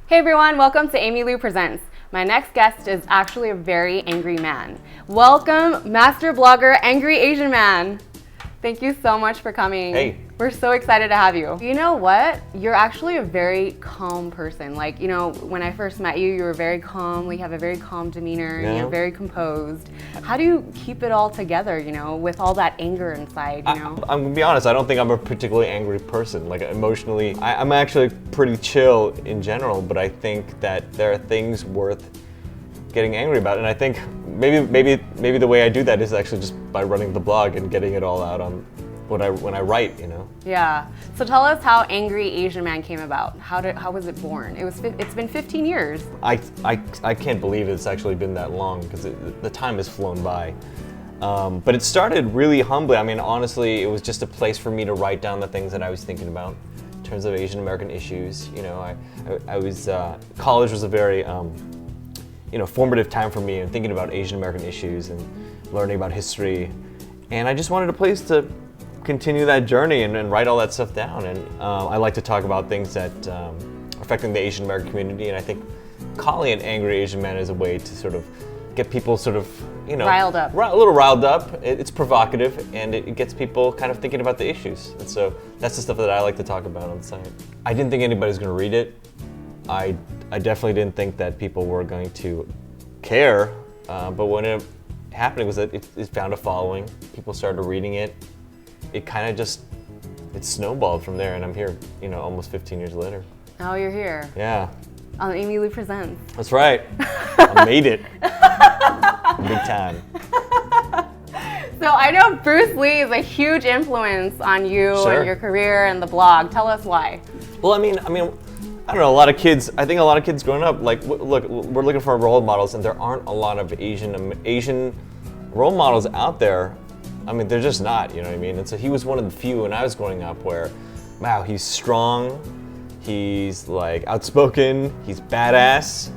Hey everyone, welcome to Amy Lieu Presents. My next guest is actually a very angry man. Welcome, master blogger, Angry Asian Man. Thank you so much for coming. Hey. We're so excited to have you. You know what? You're actually a very calm person. Like, you know, when I first met you, you were very calm. You have a very calm demeanor. Yeah. You're very composed. How do you keep it all together, you know, with all that anger inside, you know? I'm gonna be honest, I don't think I'm a particularly angry person. Like emotionally, I'm actually pretty chill in general, but I think that there are things worth getting angry about. And I think maybe the way I do that is actually just by running the blog and getting it all out on when I write, you know. Yeah. So tell us how Angry Asian Man came about. How was it born? It's been 15 years. I can't believe it's actually been that long because the time has flown by. But it started really humbly. I mean, honestly, it was just a place for me to write down the things that I was thinking about in terms of Asian American issues. You know, I was college was a very formative time for me in thinking about Asian American issues and learning about history. And I just wanted a place to continue that journey and write all that stuff down. And I like to talk about things that are affecting the Asian American community. And I think calling it Angry Asian Man is a way to sort of get people sort of, you know, riled up. A little riled up. It's provocative and it gets people kind of thinking about the issues. And so that's the stuff that I like to talk about on the site. I didn't think anybody was going to read it. I definitely didn't think that people were going to care. But when it happened was that it found a following. People started reading it. It kind of just, it snowballed from there, and I'm here, you know, almost 15 years later. Now you're here. Yeah. On Amy Lieu Presents. That's right. I made it. Big time. So I know Bruce Lee is a huge influence on you Sure. and your career and the blog. Tell us why. Well, I mean, I don't know, I think a lot of kids growing up, like, look, we're looking for role models, and there aren't a lot of Asian role models out there. I mean, they're just not, you know what I mean? And so he was one of the few when I was growing up where, wow, he's strong, he's like outspoken, he's badass,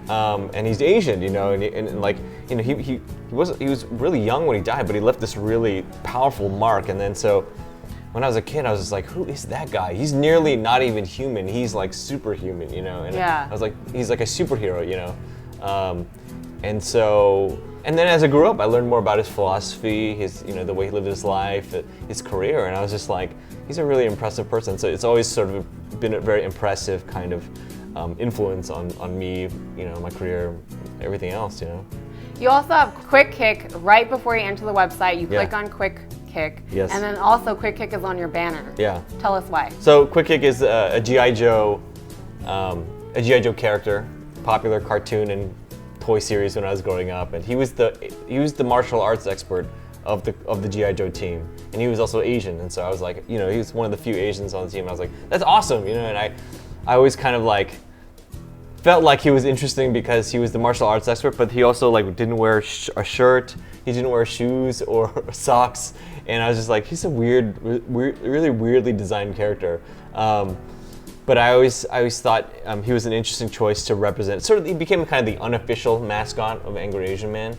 and he's Asian, you know, and like, you know, he was really young when he died, but he left this really powerful mark. And then so when I was a kid, I was just like, who is that guy? He's nearly not even human, he's like superhuman, you know? And yeah. I was like, he's like a superhero, you know? And then as I grew up, I learned more about his philosophy, his, you know, the way he lived his life, his career, and I was just like, he's a really impressive person. So it's always sort of been a very impressive kind of influence on me, you know, my career, everything else, you know. You also have Quick Kick right before you enter the website. You Yeah. click on Quick Kick. Yes. And then also Quick Kick is on your banner. Yeah. Tell us why. So Quick Kick is a G.I. Joe character, popular cartoon and toy series when I was growing up, and he was the martial arts expert of the G.I. Joe team, and he was also Asian, and so I was like, you know, he was one of the few Asians on the team. I was like, that's awesome, you know, and I always kind of like felt like he was interesting because he was the martial arts expert, but he also like didn't wear a shirt, he didn't wear shoes or socks, and I was just like, he's a really weirdly designed character. But I always thought he was an interesting choice to represent. Sort of, he became kind of the unofficial mascot of Angry Asian Man,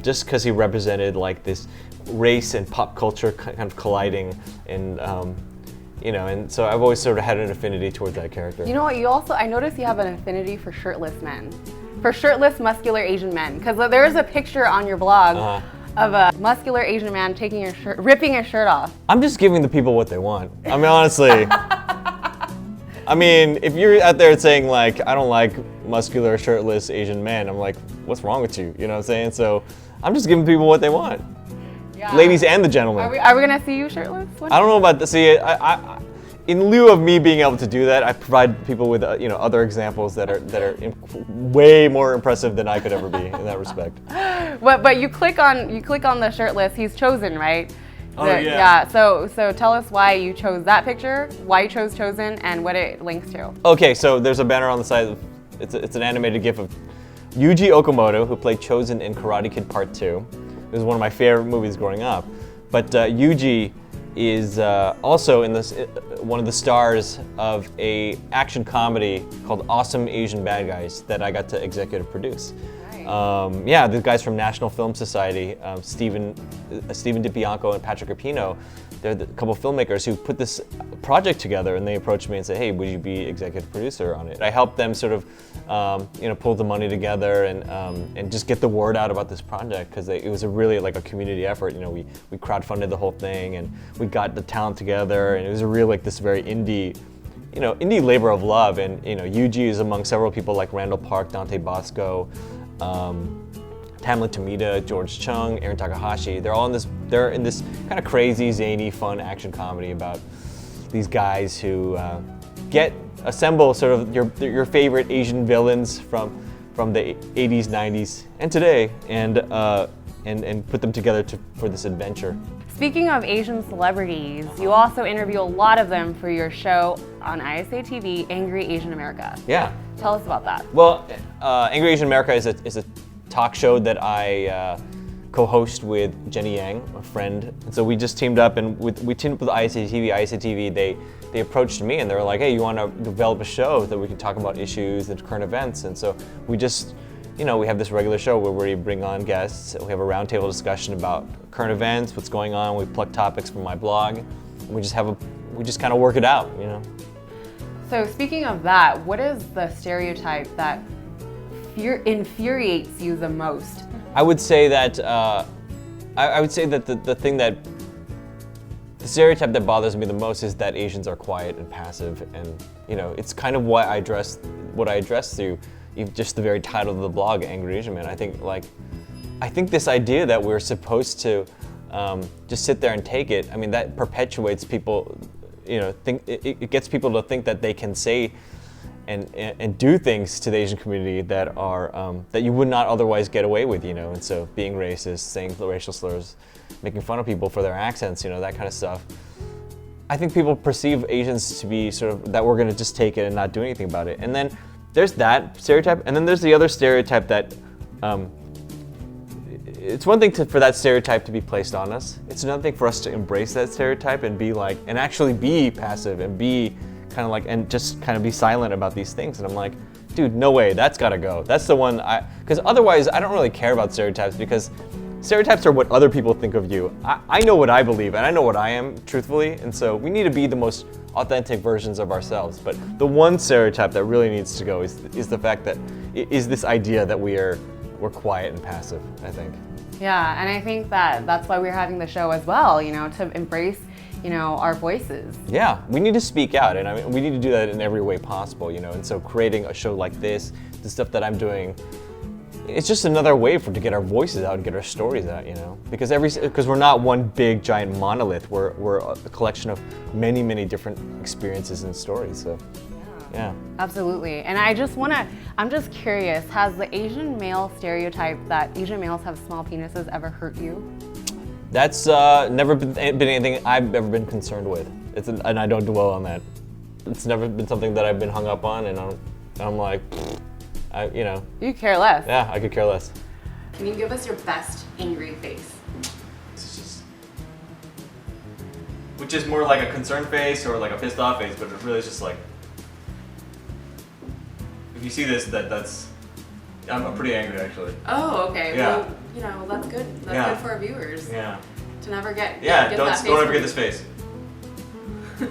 just because he represented like this race and pop culture kind of colliding, and you know, and so I've always sort of had an affinity towards that character. You know what? I noticed you have an affinity for shirtless men, for shirtless, muscular Asian men, because there is a picture on your blog. Of a muscular Asian man ripping his shirt off. I'm just giving the people what they want. I mean, honestly. I mean, if you're out there saying like, I don't like muscular, shirtless Asian men, I'm like, what's wrong with you? You know what I'm saying? So I'm just giving people what they want. Yeah. Ladies and the gentlemen. Are we gonna see you shirtless? I don't know about this. See, in lieu of me being able to do that, I provide people with you know, other examples that are way more impressive than I could ever be in that respect. But you click on the shirtless. He's chosen, right? Yeah. Yeah. So tell us why you chose that picture, why you chose Chosen, and what it links to. Okay, so there's a banner on the side. It's an animated GIF of Yuji Okamoto, who played Chosen in Karate Kid Part 2. It was one of my favorite movies growing up. But Yuji is also in this one of the stars of a action comedy called Awesome Asian Bad Guys that I got to executive produce. Yeah, the guys from National Film Society, Stephen DiBianco and Patrick Rapino, they're a couple of filmmakers who put this project together, and they approached me and said, hey, would you be executive producer on it? I helped them sort of, pull the money together and just get the word out about this project, because it was really like a community effort. We crowdfunded the whole thing, and we got the talent together, and it was a real, like, this very indie labor of love. And UG is among several people like Randall Park, Dante Bosco, Tamlin Tomita, George Chung, Aaron Takahashi. They're in this kind of crazy, zany, fun action comedy about these guys who assemble sort of your favorite Asian villains from the 80s, 90s, and today, and put them together for this adventure. Speaking of Asian celebrities, you also interview a lot of them for your show on ISA TV, Angry Asian America. Yeah. Tell us about that. Well, Angry Asian America is a talk show that I co-host with Jenny Yang, a friend. And so we just teamed up, and we teamed up with ISA TV. ISA TV, they approached me, and they were like, hey, you want to develop a show that we can talk about issues and current events? And so we just, we have this regular show where we bring on guests. We have a roundtable discussion about current events, what's going on. We pluck topics from my blog, and we just kind of work it out, So speaking of that, what is the stereotype that infuriates you the most? I would say that I would say that the stereotype that bothers me the most is that Asians are quiet and passive, and it's kind of what I address through just the very title of the blog, Angry Asian Man. I think this idea that we're supposed to just sit there and take it. I mean, that perpetuates people. It gets people to think that they can say and do things to the Asian community that are that you would not otherwise get away with, And so being racist, saying racial slurs, making fun of people for their accents, that kind of stuff. I think people perceive Asians to be sort of that we're going to just take it and not do anything about it. And then there's that stereotype, and then there's the other stereotype that it's one thing for that stereotype to be placed on us. It's another thing for us to embrace that stereotype and be like, and actually be passive and be kind of like, and just kind of be silent about these things. And I'm like, dude, no way, that's gotta go. That's the one because otherwise I don't really care about stereotypes, because stereotypes are what other people think of you. I know what I believe, and I know what I am, truthfully, and so we need to be the most authentic versions of ourselves. But the one stereotype that really needs to go is the fact that, is this idea that we're quiet and passive, I think. Yeah, and I think that's why we're having the show as well, to embrace, our voices. Yeah, we need to speak out, and I mean, we need to do that in every way possible, and so creating a show like this, the stuff that I'm doing, it's just another way to get our voices out and get our stories out, because we're not one big giant monolith. We're a collection of many, many different experiences and stories. So, yeah. Absolutely. And I'm just curious, has the Asian male stereotype that Asian males have small penises ever hurt you? That's never been anything I've ever been concerned with. And I don't dwell on that. It's never been something that I've been hung up on, and I'm like, You care less. Yeah, I could care less. Can you give us your best angry face? Which is more like a concerned face or like a pissed off face, but it really is just like, if you see this, I'm pretty angry, actually. Oh, okay. Yeah. Well, that's good. That's good for our viewers. Yeah. To never get don't that face ever get this face. You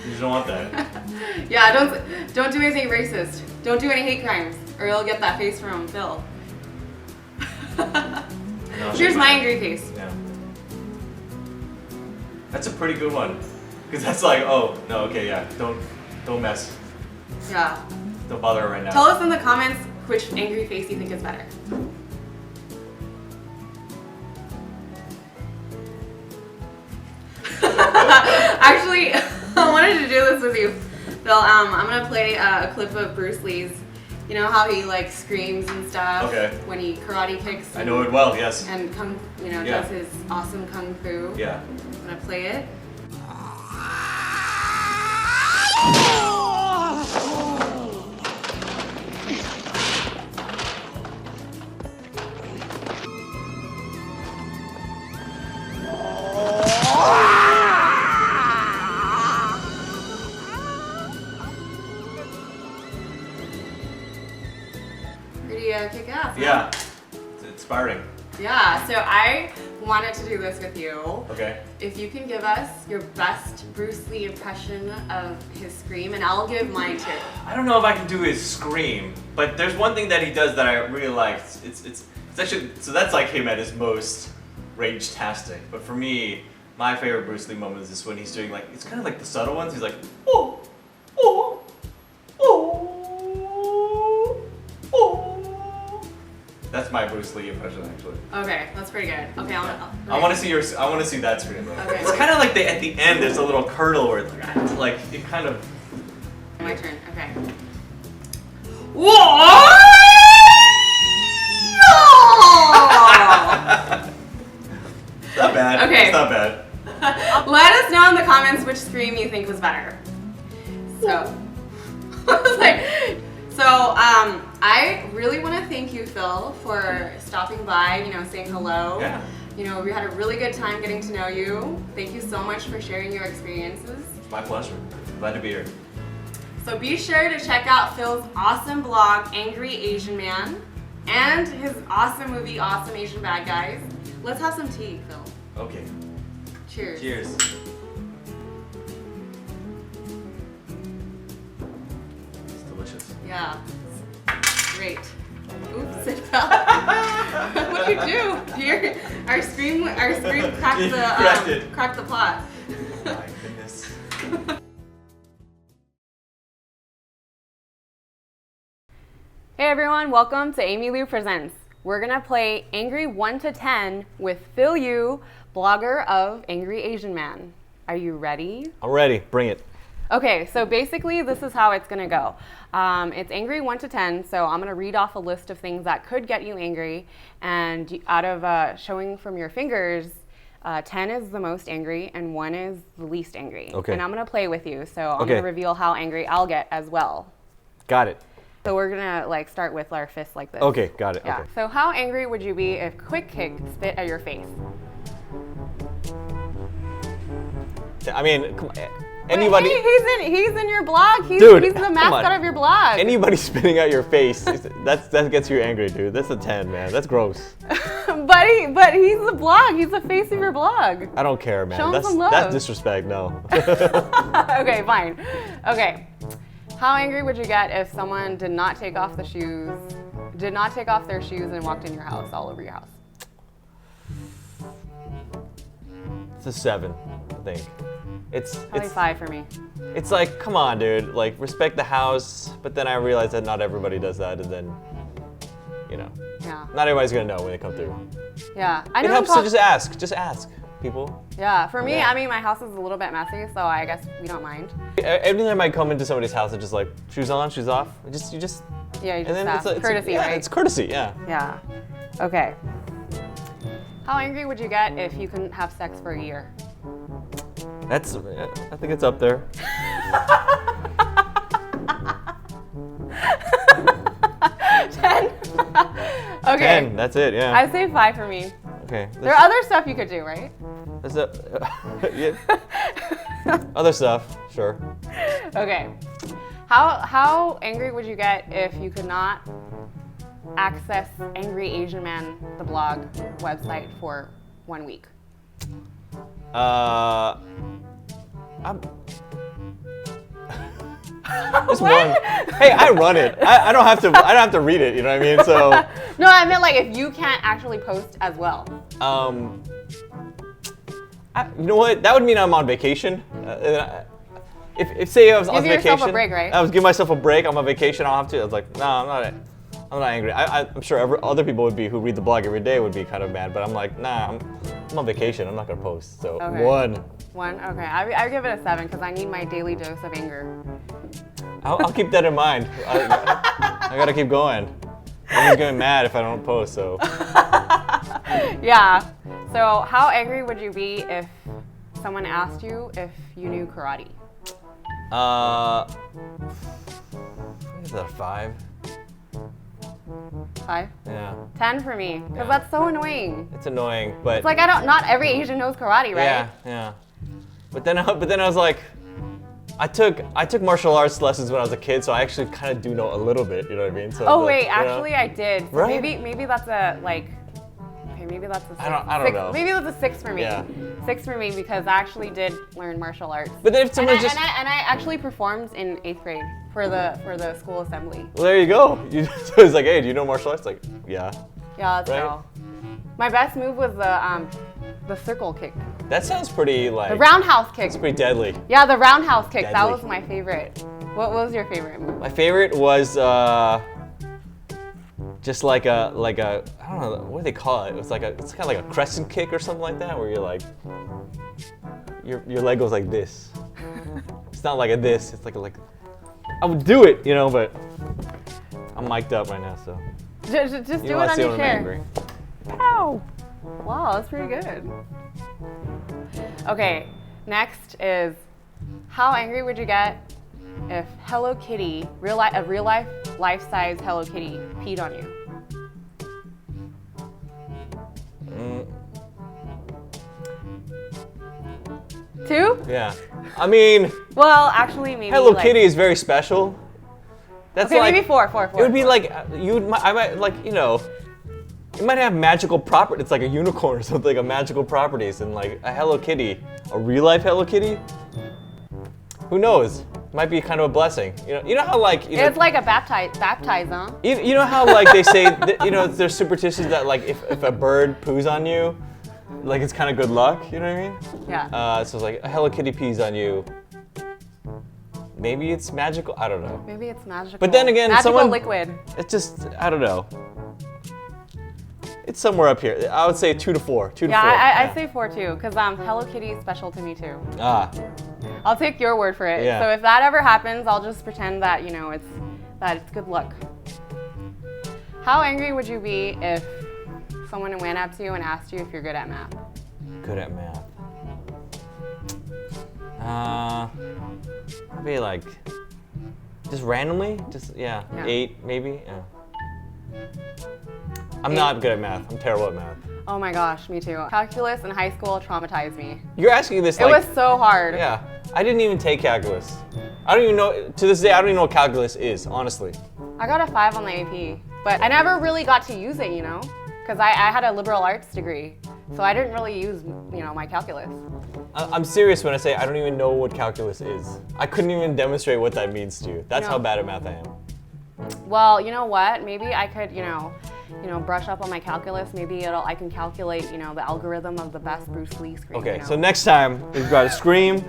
just don't want that. Yeah, don't do anything racist. Don't do any hate crimes, or you'll get that face from Phil. Here's my angry face. Yeah. That's a pretty good one, because that's like, oh no, okay, yeah, don't mess. Yeah. Don't bother her right now. Tell us in the comments which angry face you think is better. Actually, I wanted to do this with you, Phil. I'm gonna play a clip of Bruce Lee's. You know how he like screams and stuff when he karate kicks. I know it well, yes. And does his awesome kung fu. Yeah. I'm gonna play it. Pretty kick ass. Yeah. Huh? Yeah, so I wanted to do this with you. Okay. If you can give us your best Bruce Lee impression of his scream, and I'll give mine too. I don't know if I can do his scream, but there's one thing that he does that I really like. It's actually, so that's like him at his most rage-tastic. But for me, my favorite Bruce Lee moment is just when he's doing like, it's kind of like the subtle ones. He's like, oh, oh, oh, oh. That's my Bruce Lee impression, actually. Okay, that's pretty good. Okay, I want to see that scream though. Okay. It's kind of like at the end. There's a little curdle where it's like it kind of. My turn. Okay. Whoa! It's not bad. Okay. It's not bad. Let us know in the comments which scream you think was better. So, I really want to thank you, Phil, for stopping by, saying hello. Yeah. We had a really good time getting to know you. Thank you so much for sharing your experiences. It's my pleasure. Glad to be here. So be sure to check out Phil's awesome blog, Angry Asian Man, and his awesome movie, Awesome Asian Bad Guys. Let's have some tea, Phil. Okay. Cheers. Cheers. It's delicious. Yeah. Great. Oops, it fell. What did you do? Our scream cracked the pot. My goodness. Hey everyone, welcome to Lieu Presents. We're gonna play Angry 1 to 10 with Phil Lieu, blogger of Angry Asian Man. Are you ready? I'm ready. Bring it. Okay, so basically this is how it's gonna go. It's Angry 1 to 10, so I'm gonna read off a list of things that could get you angry, and out of showing from your fingers, 10 is the most angry and 1 is the least angry. Okay. And I'm gonna play with you, so I'm gonna reveal how angry I'll get as well. Got it. So we're gonna start with our fists like this. Okay, got it. Yeah. Okay. So how angry would you be if Quick Kick spit at your face? I mean, come on. Anybody. Wait, he's in your blog. He's Dude, the come mascot on. of your blog. Anybody spitting at your face, that gets you angry, dude. That's a 10, man. That's gross. but he's the blog. He's the face of your blog. I don't care, man. Show him some love. That's disrespect. No. Okay, fine. Okay. How angry would you get if someone did not take off their shoes and walked in your house, all over your house? It's a 7, I think. Probably 5 for me. It's like, come on, dude. Like, respect the house, but then I realize that not everybody does that, and then, Yeah. not everybody's gonna know when they come through. Yeah. It helps to just ask. Just ask, people. Yeah. For me, Yeah. I mean, my house is a little bit messy, so I guess we don't mind. Every time I come into somebody's house, it's just like, shoes on, shoes off. You just. Yeah, you just And then ask. Courtesy, yeah, right? it's courtesy, yeah. Yeah. Okay. How angry would you get if you couldn't have sex for a year? I think it's up there. 10? Okay. 10, that's it, yeah. I'd say 5 for me. Okay. There are other stuff you could do, right? Yeah. Other stuff, sure. Okay. How angry would you get if you could not access Angry Asian Man, the blog website, for 1 week? Just one. Hey, I run it. I don't have to read it. You know what I mean? So. No, I meant if you can't actually post as well. You know what? That would mean I'm on vacation. If say I was on Give vacation, yourself a break, right? I was giving myself a break. I'm on vacation. I'll have to. I was like, no, I'm not angry. I'm sure other people would be who read the blog every day would be kind of mad, but I'm like, nah, I'm on vacation. I'm not gonna post. So Okay. 1. 1? Okay. I give it a 7 because I need my daily dose of anger. I'll keep that in mind. I gotta keep going. I'm just getting mad if I don't post. So. Yeah. So how angry would you be if someone asked you if you knew karate? Is that a 5? 5? Yeah. 10 for me, because Yeah. that's so annoying. It's annoying, but. It's like not every Asian knows karate, right? Yeah. But then I was like, I took martial arts lessons when I was a kid, so I actually kind of do know a little bit. You know what I mean? So Oh wait, actually I did. So Right? maybe that's a okay. Okay, maybe that's a 6. I don't know. Maybe that's a 6 for me. Yeah. 6 for me because I actually did learn martial arts. But then if And someone I, just... and I actually performed in 8th grade for the school assembly. Well, there you go. So it's like, hey, do you know martial arts? Like, yeah. Yeah, let's Right? go. My best move was the circle kick. That sounds pretty like... The roundhouse kick. It's pretty deadly. Yeah, the roundhouse kick. That Deadly. was my favorite. What was your favorite move? My favorite was just like a I don't know what do they call it. It's kind of like a crescent kick or something like that, where you're like your leg goes like this. It's not like a this. It's like I would do it, but I'm mic'd up right now, so Just you do don't it want to on see your when I'm chair. angry. Ow! Wow, that's pretty good. Okay, next is how angry would you get if Hello Kitty, a real life-size Hello Kitty peed on you? Mm, 2? yeah. I mean, Well, actually, maybe. Hello like, Kitty is very special. That's Okay, like maybe 4. it would be like I might like it might have magical properties. It's like a unicorn or something, like a magical properties, and like a Hello Kitty, a real life Hello Kitty. Who knows? Might be kind of a blessing. You know how like It's like a baptize, huh? you know how like they say that, there's superstitions that like if a bird poos on you, like it's kind of good luck. You know what I mean? Yeah. So it's like a Hello Kitty pees on you. Maybe it's magical. I don't know. Maybe it's magical. But then again, magical someone liquid. It's just I don't know. It's somewhere up here. I would say 2 to 4. 2 to 4. Yeah, I say 4 too, because Hello Kitty is special to me too. Ah. I'll take your word for it. Yeah. So if that ever happens, I'll just pretend that it's good luck. How angry would you be if someone went up to you and asked you if you're good at math? Good at math. Maybe like just randomly, Yeah. 8 maybe. Yeah. I'm 8. not good at math. I'm terrible at math. Oh my gosh, me too. Calculus in high school traumatized me. You're asking this It like was so hard. yeah. I didn't even take calculus. I don't even know to this day. I don't even know what calculus is, honestly. I got a 5 on the AP, but I never really got to use it, because I had a liberal arts degree, so I didn't really use, my calculus. I'm serious when I say I don't even know what calculus is. I couldn't even demonstrate what that means to you. That's No. how bad at math I am. Well, you know what? Maybe I could, brush up on my calculus. Maybe I can calculate, the algorithm of the best Bruce Lee scream. Okay, so next time we've got a scream.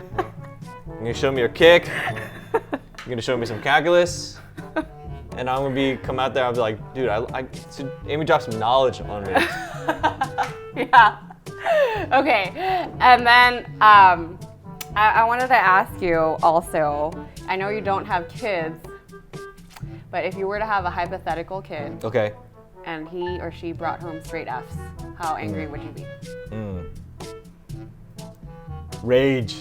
You're gonna show me your kick. You're gonna show me some calculus. And I'm gonna come out there. I'll be like, dude, so Amy dropped some knowledge on me. Yeah. Okay, and then I wanted to ask you also, I know you don't have kids, but if you were to have a hypothetical kid Okay. and he or she brought home straight Fs, how angry would you be? Rage.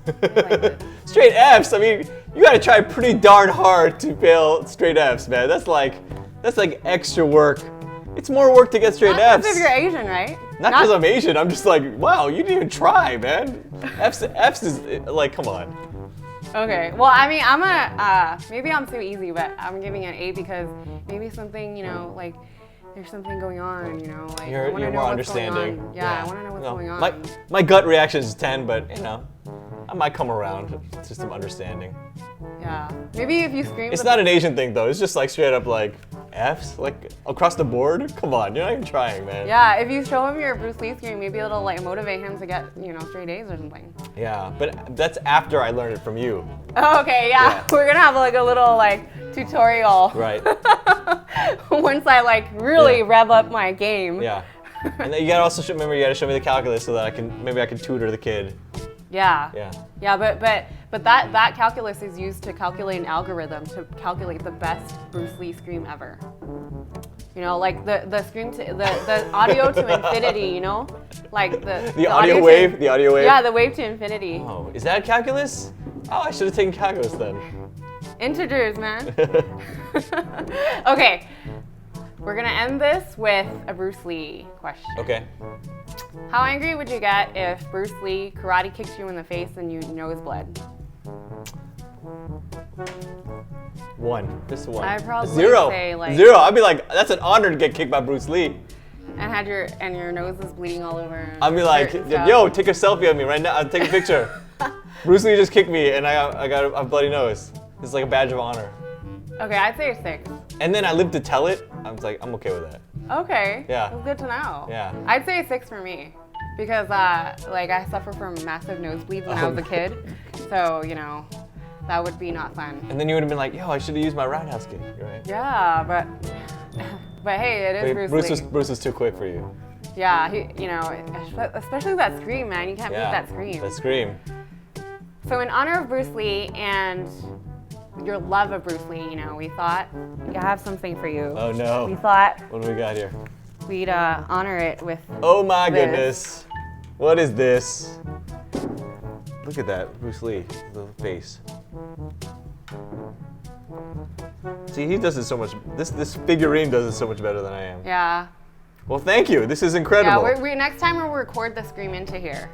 Like this. Straight Fs. I mean, you gotta try pretty darn hard to fail straight Fs, man. That's like extra work. It's more work to get straight Not Fs. because if you're Asian, right? Not because I'm Asian. I'm just like, wow, you didn't even try, man. Fs is like, come on. Okay, well, I mean, I'm gonna, maybe I'm too easy, but I'm giving it an 8 because maybe something, like, there's something going on, like, I You're wanna know more what's going understanding. on. Yeah, I wanna know what's No, going on. My gut reaction is 10, but I might come around to some understanding. Yeah, maybe if you scream. It's not an Asian thing though. It's just like straight up like Fs, like across the board. Come on, you're not even trying, man. Yeah, if you show him your Bruce Lee scream, maybe it'll like motivate him to get, straight A's or something. Yeah, but that's after I learned it from you. Oh, okay, yeah. We're gonna have like a little like tutorial. Right. Once I really rev up my game. Yeah. And then you gotta also remember you gotta show me the calculus so that I can tutor the kid. Yeah. Yeah. Yeah, but that calculus is used to calculate an algorithm to calculate the best Bruce Lee scream ever. Like the scream to the audio to infinity, like the audio wave, the audio wave. Yeah, the wave to infinity. Oh, is that calculus? Oh, I should have taken calculus then. Integers, man. Okay, we're gonna end this with a Bruce Lee question. Okay. How angry would you get if Bruce Lee karate kicked you in the face and your nose bled? 1. Just 1. I'd probably 0. say, like- 0. I'd be like, that's an honor to get kicked by Bruce Lee. And your nose is bleeding all over. I'd be like, dirt and stuff. yo, take a selfie of me right now. I'll take a picture. Bruce Lee just kicked me and I got a bloody nose. It's like a badge of honor. Okay, I'd say 6. And then I lived to tell it. I was like, I'm okay with that. Okay. Yeah. That's good to know. Yeah. I'd say 6 for me. Because like I suffer from massive nosebleeds when I was a kid. So, you know, that would be not fun. And then you would have been like, yo, I should have used my roundhouse kick, right? Yeah, but hey, it is Bruce Lee. Bruce was too quick for you. Yeah, especially that scream, man. You can't beat that scream. That scream. So in honor of Bruce Lee and your love of Bruce Lee, you know, we thought we have something for you. Oh no. We thought What do we got here? we'd honor it with Oh my this. goodness. What is this? Look at that, Bruce Lee, the face. See, he does it so much. This figurine does it so much better than I am. Yeah. Well, thank you. This is incredible. Yeah, we next time we'll record the scream into here.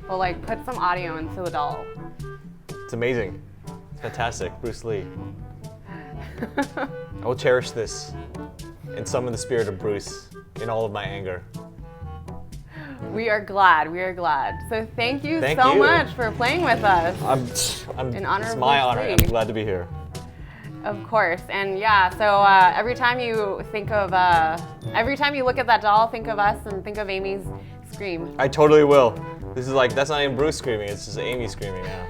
We'll like put some audio into the doll. It's amazing. It's fantastic, Bruce Lee. I will cherish this and summon the spirit of Bruce in all of my anger. We are glad. So thank you Thank so you. much for playing with us. In honor it's of my Bruce honor. Lee. I'm glad to be here. Of course, and yeah, so every time you look at that doll, think of us and think of Amy's scream. I totally will. This is like, that's not even Bruce screaming, it's just Amy screaming now.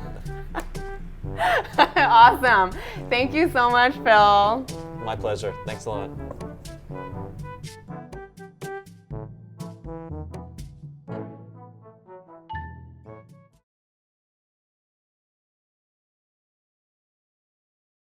Awesome. Thank you so much, Phil. My pleasure. Thanks a lot.